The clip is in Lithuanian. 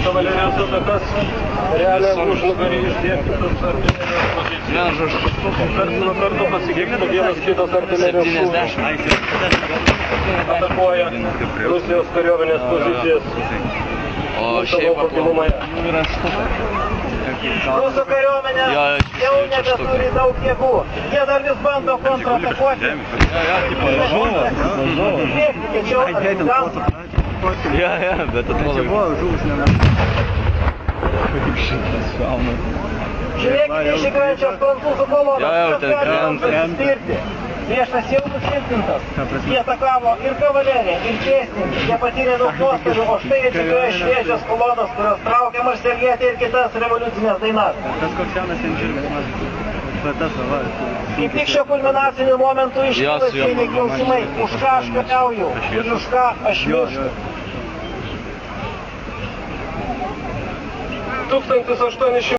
Kavalerijos atakas realią užnugarį išdėstytus artilerijos pozicijas. Karts nuo karto pasigirsta vienas kitas artilerijos šūvis. Atakuoja Rusijos kariuomenės pozicijas savo pagilumoje. Rusų kariuomenė jau nebeturi daug jėgų. Jie dar vis bando kontratakuoti. Bet atrodo... Žiūrėkite išsikrančias prancūzų kolonas, kas gali mums atsispirti. Priešas jau nusilpnintas. Jie atakavo ir kavaleriją, ir pėstininkai. Jie patyrė daug nuostolių, o štai atsikėjo šviežias kolonas, kurios traukia Marselietę ir kitas revoliucinės dainas. Kaip tik šio kulminacinių momentų iškyla esminiai klausimai, už ką aš kariauju ir už ką aš mirštu. 1800